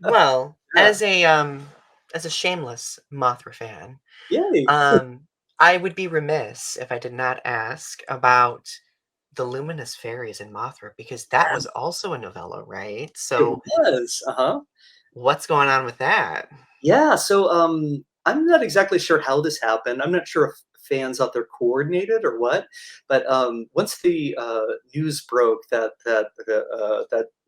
Well, Yeah. as a shameless Mothra fan, Yay. um, I would be remiss if I did not ask about the Luminous Fairies and Mothra because that was also a novella, right? It So was. Uh-huh. what's going on with that? Yeah, so, I'm not exactly sure how this happened. I'm not sure if fans out there coordinated or what, but, once the, news broke that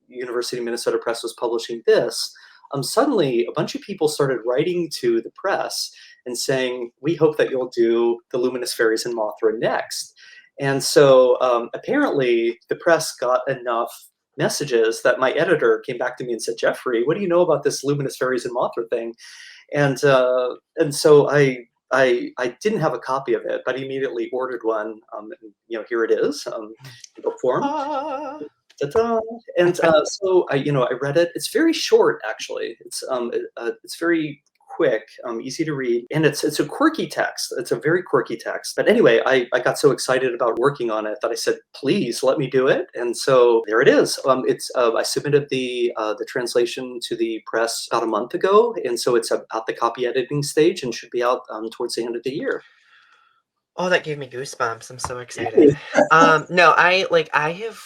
University of Minnesota Press was publishing this, suddenly a bunch of people started writing to the press and saying, "We hope that you'll do The Luminous Fairies and Mothra next." And so, apparently, the press got enough messages that my editor came back to me and said, "Jeffrey, what do you know about this Luminous Fairies and Mothra thing?" And so I didn't have a copy of it, but I immediately ordered one. And, here it is, in book form. Ah. Ta-da! And so I read it. It's very short, actually. It's very quick, easy to read, and it's a quirky text. It's a very quirky text. But anyway, I got so excited about working on it that I said, "Please let me do it." And so there it is. It's I submitted the translation to the press about a month ago, and so it's at the copy editing stage and should be out towards the end of the year. Oh, that gave me goosebumps. I'm so excited. Yay. No, I have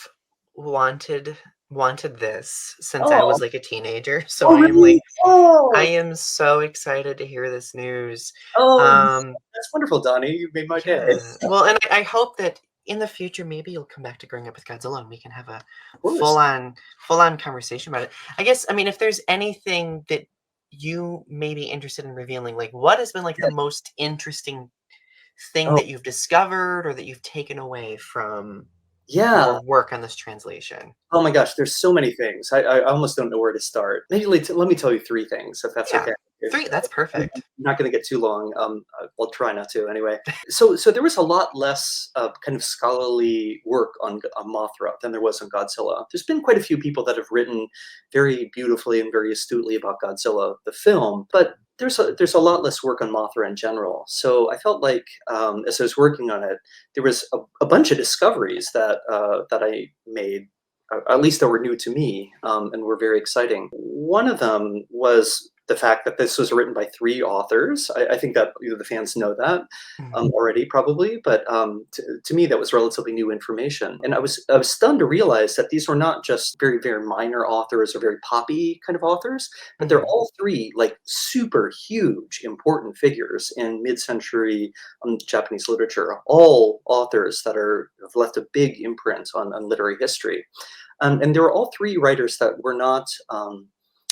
wanted wanted this since I Oh, was like a teenager. So oh, really? I Oh, am so excited to hear this news. oh, Um, that's wonderful, Donnie. You made my day. yeah. Well, and I hope that in the future maybe you'll come back to Growing Up with Godzilla and we can have a Of course. full on conversation about it. I guess I mean if there's anything that you may be interested in revealing, like what has been like the Yeah. most interesting thing Oh, that you've discovered or that you've taken away from yeah. your work on this translation? Oh my gosh, there's so many things. I almost don't know where to start. Maybe let me tell you 3 things, if that's Yeah. okay. If 3, that's I'm perfect. not gonna get too long. I'll try not to anyway. So there was a lot less, kind of scholarly work on Mothra than there was on Godzilla. There's been quite a few people that have written very beautifully and very astutely about Godzilla, the film, but there's a lot less work on Mothra in general. So I felt like, as I was working on it, there was a bunch of discoveries that I made, at least that were new to me, and were very exciting. One of them was the fact that this was written by 3 authors. I think that the fans know that Mhm. already, probably, but to me, that was relatively new information. And I was stunned to realize that these were not just very very minor authors or very poppy kind of authors, but they're Mhm. all 3 like super huge important figures in mid-century Japanese literature. All authors that have left a big imprint on literary history. And there were all 3 writers that were not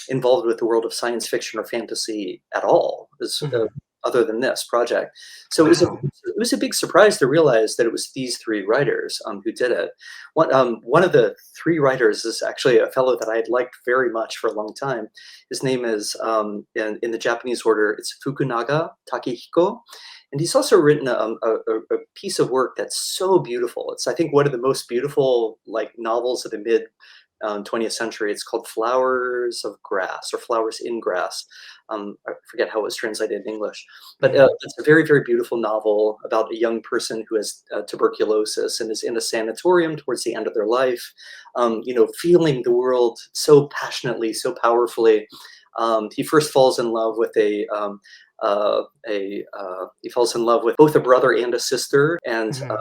involved with the world of science fiction or fantasy at all, Mhm. other than this project. So Wow. it was a big surprise to realize that it was these 3 writers who did it. One of the 3 writers is actually a fellow that I had liked very much for a long time. His name is, in the Japanese order, it's Fukunaga Takehiko. And he's also written a piece of work that's so beautiful. It's, I think, one of the most beautiful like novels of the mid 20th century. It's called Flowers of Grass or Flowers in Grass. I forget how it was translated in English, but Mhm. it's a very, very beautiful novel about a young person who has tuberculosis and is in a sanatorium towards the end of their life, feeling the world so passionately, so powerfully. He first falls in love with he falls in love with both a brother and a sister, Mhm.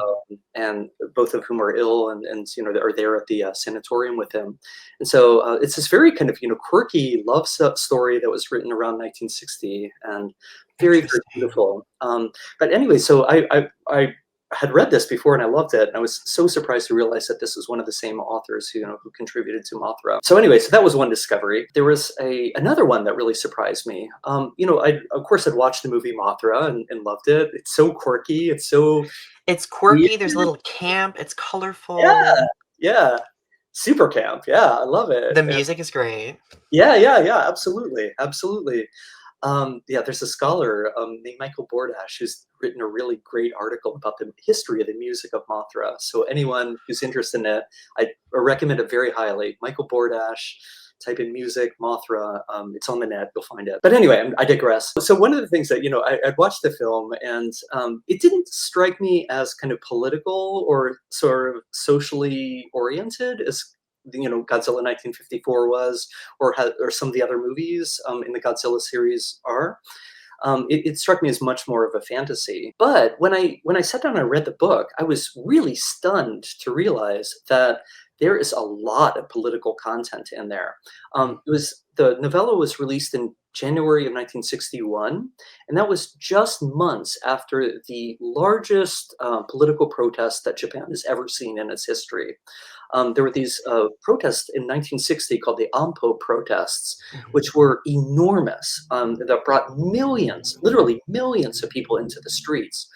and both of whom are ill, and are there at the sanatorium with him. And so it's this very kind of quirky love story that was written around 1960, and very very Interesting. beautiful. But anyway, so I had read this before and I loved it, and I was so surprised to realize that this was one of the same authors who contributed to Mothra. So anyway, so that was one discovery. There was another one that really surprised me. I of course had watched the movie Mothra and loved it. It's so quirky. It's so It's weird. quirky, there's a little camp, it's Yeah, colorful, yeah. Super camp. Yeah, I love it. the music is great. Yeah, yeah, yeah. Absolutely, absolutely. Yeah, there's a scholar named Michael Bordash who's written a really great article about the history of the music of Mothra. So anyone who's interested in it, I recommend it very highly. Michael Bordash, type in music Mothra. It's on the net. You'll find it. But anyway, I digress. So one of the things that I'd watched the film, and it didn't strike me as kind of political or sort of socially oriented as Godzilla 1954 was, or some of the other movies in the Godzilla series are. It struck me as much more of a fantasy. But when I sat down and I read the book, I was really stunned to realize that there is a lot of political content in there. Mm. The novella was released in January of 1961, and that was just months after the largest political protest that Japan has ever seen in its history. There were these protests in 1960 called the Ampo protests, Mhm. which were enormous, that brought millions, literally millions of people into the streets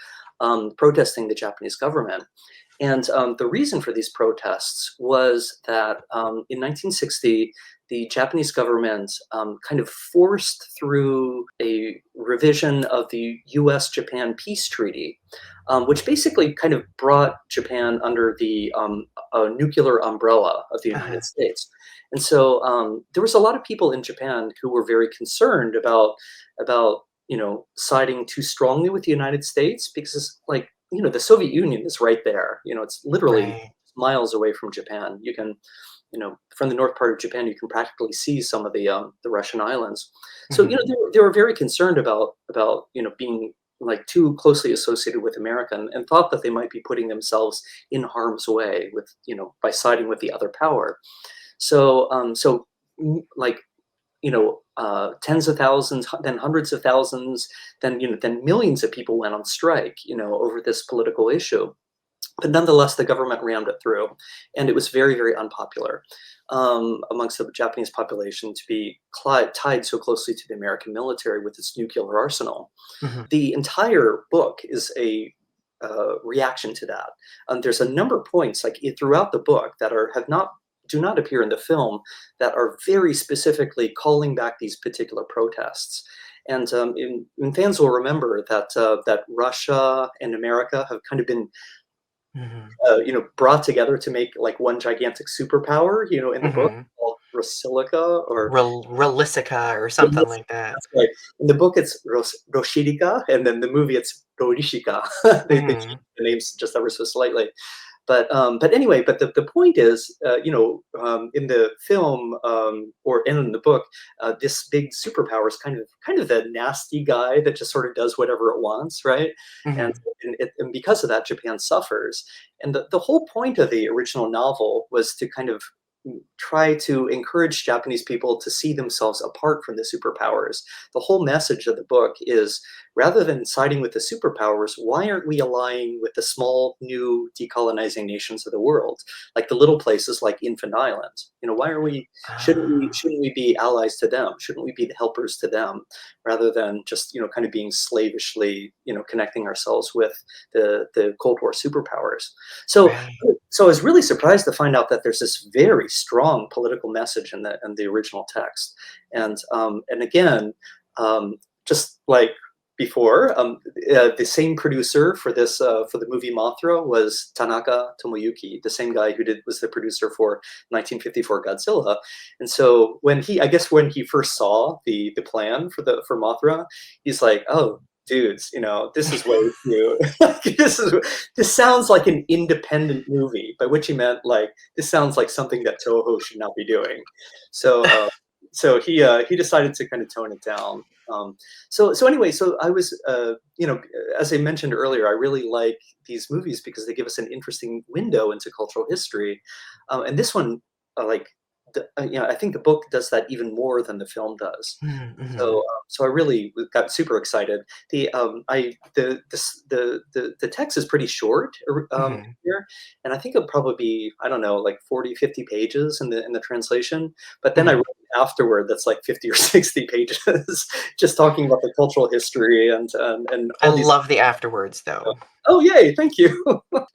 protesting the Japanese government. And the reason for these protests was that in 1960, the Japanese government kind of forced through a revision of the US Japan peace treaty, which basically kind of brought Japan under the nuclear umbrella of the Uh-huh. United States. And so there was a lot of people in Japan who were very concerned about siding too strongly with the United States because, like, the Soviet Union is right there. It's literally Right. miles away from Japan. You can, from the north part of Japan, you can practically see some of the Russian islands. So, Mhm. they were very concerned about being like too closely associated with America, and thought that they might be putting themselves in harm's way with, by siding with the other power. Like, tens of thousands, then hundreds of thousands, then millions of people went on strike, over this political issue. But nonetheless, the government rammed it through, and it was very, very unpopular amongst the Japanese population to be tied so closely to the American military with its nuclear arsenal. Mhm. The entire book is a reaction to that. There's a number of points like throughout the book that have not do not appear in the film that are very specifically calling back these particular protests. And fans will remember that Russia and America have kind of been Mhm. brought together to make like one gigantic superpower. In the book Mhm. called Rosilika or Relisica or something Yes, like that. that's right. In the book, it's Roshirika, and then the movie, it's Dorishika. They changed Mhm. the names just ever so slightly. But anyway, but the point is, in the film or in the book, this big superpower is kind of the nasty guy that just sort of does whatever it wants, right? And Mhm. and because of that, Japan suffers. And the whole point of the original novel was to kind of try to encourage Japanese people to see themselves apart from the superpowers. The whole message of the book is, rather than siding with the superpowers, why aren't we allying with the small, new, decolonizing nations of the world, like the little places like Infant Island? Why are we? Shouldn't we? Ah, Shouldn't we be allies to them? Shouldn't we be the helpers to them, rather than just kind of being slavishly connecting ourselves with the Cold War superpowers? So right. so I was really surprised to find out that there's this very strong political message in the original text, and again, just like before, the same producer for this for the movie Mothra was Tanaka Tomoyuki, the same guy who was the producer for 1954 Godzilla. And so I guess when he first saw the plan for Mothra, he's like, "Oh, dudes, this is way too this sounds like an independent movie," by which he meant like this sounds like something that Toho should not be doing. So he decided to kind of tone it down. So anyway, so I was as I mentioned earlier, I really like these movies because they give us an interesting window into cultural history, and this one like I think the book does that even more than the film does. Mhm, So, mhm, I really got super excited. The text is pretty short mhm, here, and I think it'll probably be, I don't know, like 40, 50 pages in the translation. But then I mhm. read afterward that's like 50 or 60 pages, just talking about the cultural history and I all these. love the afterwards, though. Oh, yay! Thank you.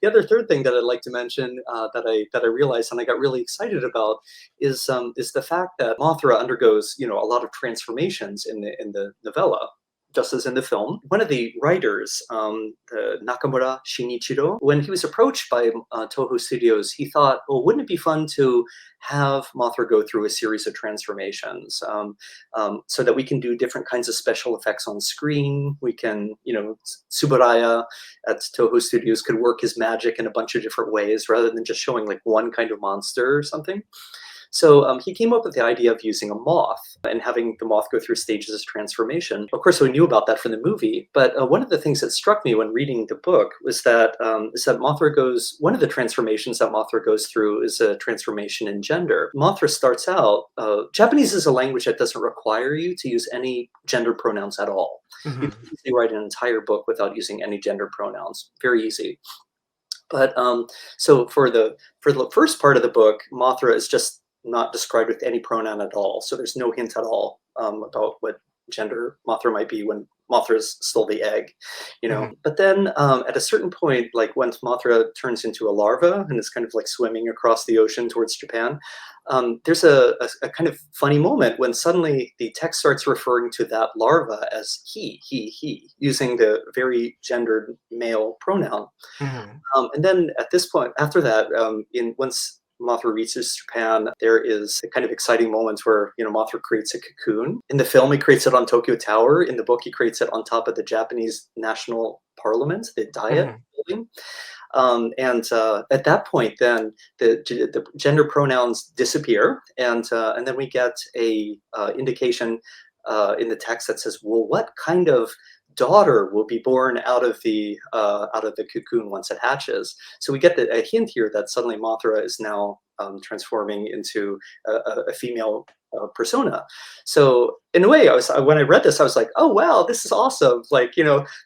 The other third thing that I'd like to mention that I realized and I got really excited about is the fact that Mothra undergoes a lot of transformations in the novella. just as in the film. One of the writers, Nakamura Shinichiro, when he was approached by Toho Studios, he thought, well, wouldn't it be fun to have Mothra go through a series of transformations, so that we can do different kinds of special effects on screen. We can, Tsuburaya at Toho Studios could work his magic in a bunch of different ways rather than just showing like one kind of monster or something. So he came up with the idea of using a moth and having the moth go through stages of transformation. Of course, we knew about that from the movie, but one of the things that struck me when reading the book was that Mothra goes. One of the transformations that Mothra goes through is a transformation in gender. Mothra starts out. Japanese is a language that doesn't require you to use any gender pronouns at all. You can Mhm. easily write an entire book without using any gender pronouns. Very easy. But so for the first part of the book, Mothra is just not described with any pronoun at all. So there's no hint at all about what gender Mothra might be when Mothra is still the egg, Mhm. But then at a certain point, like once Mothra turns into a larva and is kind of like swimming across the ocean towards Japan, there's a kind of funny moment when suddenly the text starts referring to that larva as he, using the very gendered male pronoun. Mhm. And then at this point, after that, in once Mothra reaches Japan, there is a kind of exciting moment where Mothra creates a cocoon. In the film, he creates it on Tokyo Tower. In the book, he creates it on top of the Japanese National Parliament, the Diet Mhm. building. And at that point, then the gender pronouns disappear, and then we get a indication in the text that says, "Well, what kind of daughter will be born out of the cocoon once it hatches?" So we get a hint here that suddenly Mothra is now transforming into a female persona. So in a way, when I read this, I was like, "Oh wow, this is awesome!" Like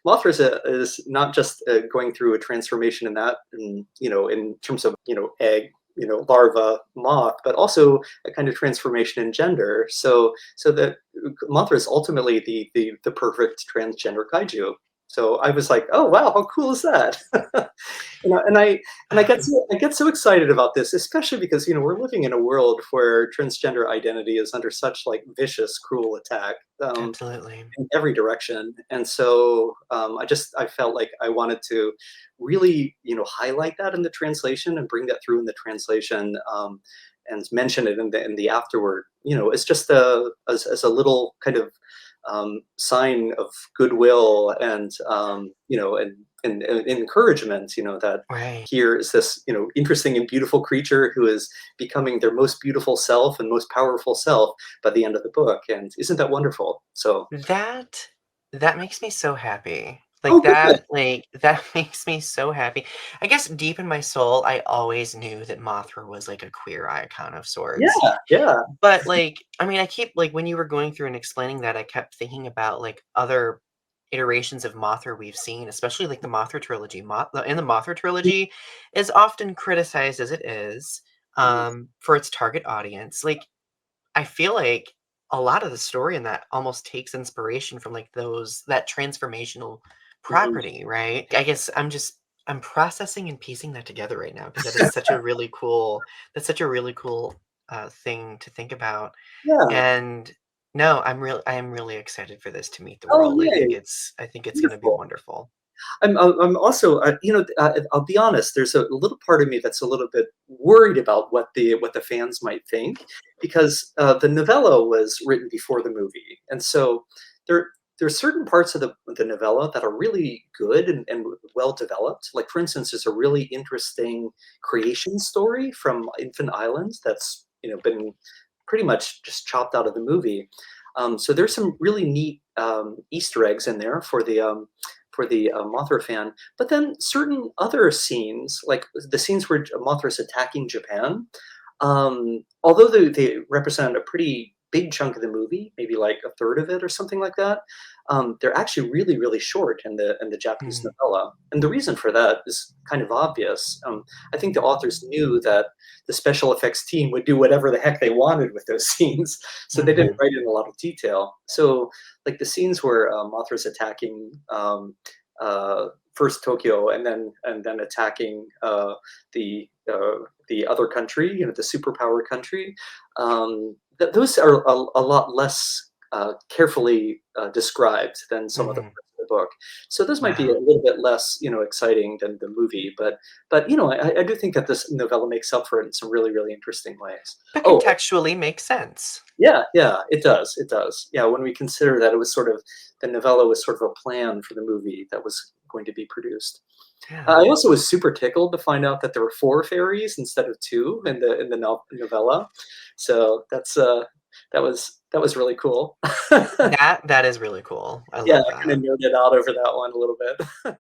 Mothra is not just going through a transformation in that, in terms of egg, larva, moth, but also a kind of transformation in gender. So that Mothra is ultimately the perfect transgender kaiju. So I was like, oh wow, how cool is that? And I get so excited about this, especially because we're living in a world where transgender identity is under such like vicious, cruel attack. Absolutely. In every direction. And so I felt like I wanted to really highlight that in the translation and bring that through in the translation, and mention it in the afterword. It's just as a little kind of sign of goodwill and and encouragement. That Right. here is this interesting and beautiful creature who is becoming their most beautiful self and most powerful self by the end of the book. And isn't that wonderful? So, That that makes me so happy. oh, good. That makes me so happy. I guess deep in my soul, I always knew that Mothra was, like, a queer icon of sorts. Yeah, yeah. But, like, I mean, I keep like, when you were going through and explaining that, I kept thinking about, like, other iterations of Mothra we've seen, especially, like, the Mothra trilogy. In the Mothra trilogy is often criticized as it is, Mhm, for its target audience. Like, I feel like a lot of the story in that almost takes inspiration from, like, that transformational mhm. property, right? I guess I'm processing and piecing that together right now because that's such a really cool, thing to think about, Yeah. and no, I am really excited for this to meet the Oh, world. yay. I think it's gonna be Beautiful. wonderful. I'm also, I'll be honest. There's a little part of me that's a little bit worried about what the fans might think, because the novella was written before the movie, and so there there's certain parts of the novella that are really good and well developed. Like for instance, there's a really interesting creation story from Infant Island that's been pretty much just chopped out of the movie. So there's some really neat Easter eggs in there for the Mothra fan. But then certain other scenes, like the scenes where Mothra is attacking Japan, although they represent a pretty big chunk of the movie, maybe like a third of it or something like that, they're actually really, really short in the Japanese Mhm, novella. And the reason for that is kind of obvious. I think the authors knew that the special effects team would do whatever the heck they wanted with those scenes, so they didn't mhm, write in a lot of detail. So, like the scenes where Mothra's attacking first Tokyo and then attacking the other country, the superpower country. Those are a lot less carefully described than some of the Mhm. parts of the book. So this might be a Wow. little bit less, exciting than the movie, but I do think that this novella makes up for it in some really really interesting ways. But Oh, contextually makes sense. yeah, yeah, it does. It does. Yeah, when we consider that it was sort of the novella was sort of a plan for the movie that was going to be produced. Yeah. I also was super tickled to find out that there were 4 fairies instead of 2 in the novella. So that was really cool. That is really cool. I Yeah, love I kinda that. nerded out over that one a little bit.